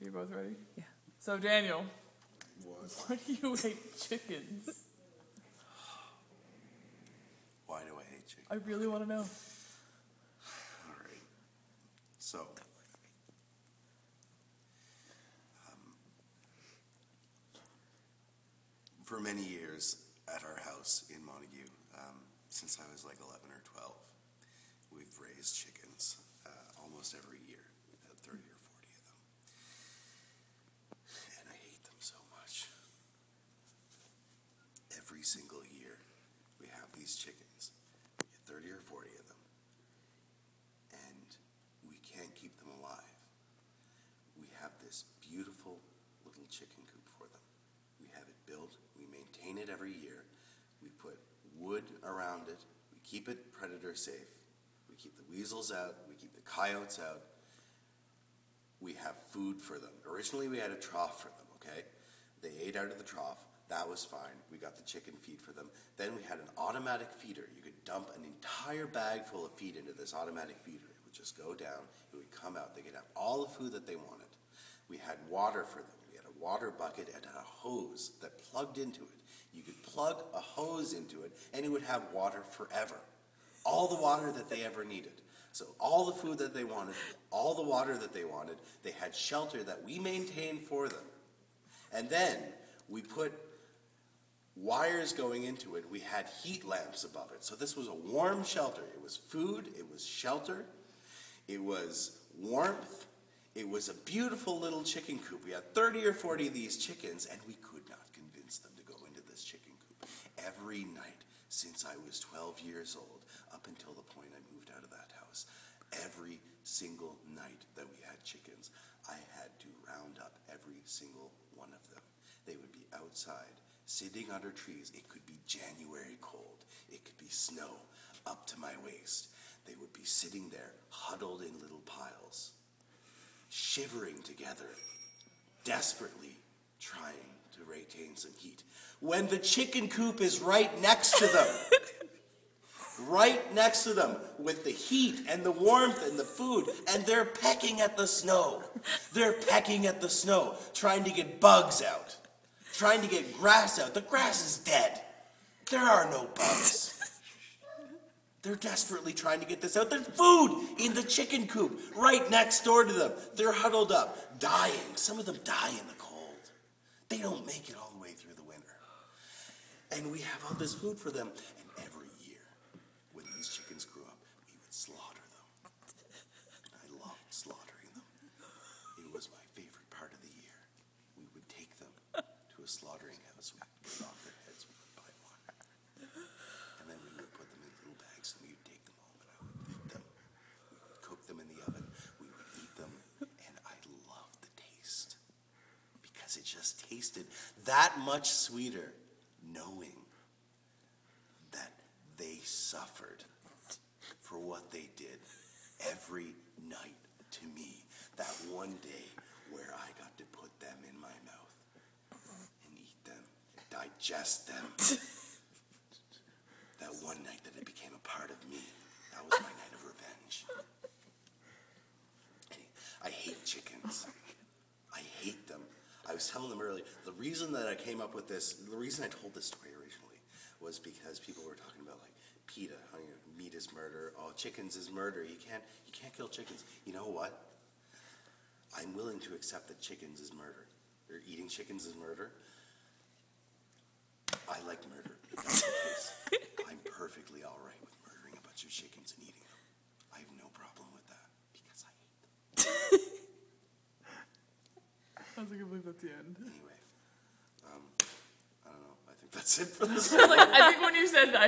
You both ready? Yeah. So, Daniel. What? Why do you hate chickens? Why do I hate chickens? I really want to know. All right. So, for many years at our house in Montague, since I was like 11 or 12, we've raised chickens almost every year, 30 or 40 of them. And I hate them so much. Every single year, we have these chickens. We get 30 or 40 of them. And we can't keep them alive. We have this beautiful little chicken coop for them. We have it built. We maintain it every year. We put wood around it. We keep it predator safe. We keep the weasels out. We keep the coyotes out. We have food for them. Originally, we had a trough for them, okay? They ate out of the trough. That was fine. We got the chicken feed for them. Then we had an automatic feeder. You could dump an entire bag full of feed into this automatic feeder. It would just go down. It would come out. They could have all the food that they wanted. We had water for them. We had a water bucket and a hose that plugged into it. You could plug a hose into it, and it would have water forever. All the water that they ever needed. So all the food that they wanted, all the water that they wanted, they had shelter that we maintained for them. And then we put wires going into it. We had heat lamps above it. So this was a warm shelter. It was food. It was shelter. It was warmth. It was a beautiful little chicken coop. We had 30 or 40 of these chickens, and we could not convince them to go into this chicken coop. Every night since I was 12 years old, up until the point I moved out of that house, every single night that we had chickens, I had to round up every single one of them. They would be outside, sitting under trees. It could be January cold. It could be snow up to my waist. They would be sitting there, huddled in little piles, shivering together, desperately trying to retain some heat. When the chicken coop is right next to them, right next to them, with the heat and the warmth and the food, and they're pecking at the snow. They're pecking at the snow, trying to get bugs out, trying to get grass out. The grass is dead. There are no bugs. They're desperately trying to get this out. There's food in the chicken coop right next door to them. They're huddled up, dying. Some of them die in the cold. They don't make it all the way through the winter. And we have all this food for them. And every year, when these chickens grew up, we would slaughter them. I loved slaughtering them. It was my favorite part of the year. We would take them to a slaughtering house. We'd cut off their heads one by one. And then we would put them in little bags, and we would take them home, and I would eat them. We would cook them in the oven. We would eat them, and I loved the taste. Because it just tasted that much sweeter, knowing that they suffered for what they did every night to me. That one day where I got to put them in my mouth and eat them, and digest them. That one night that it became a part of me. That was my night of revenge. I hate chickens. I hate them. I was telling them earlier, the reason that I came up with this, the reason I told this story originally was because people were talking about like PETA, meat is murder, chickens is murder, you can't kill chickens. You know what? I'm willing to accept that chickens is murder. Or eating chickens is murder. I like murder. If that's the case, I'm perfectly all right with murdering a bunch of chickens and eating them. I have no problem with that because I hate them. I was like, I believe that's the end. Anyway, I don't know. I think that's it for this. I think when you said that,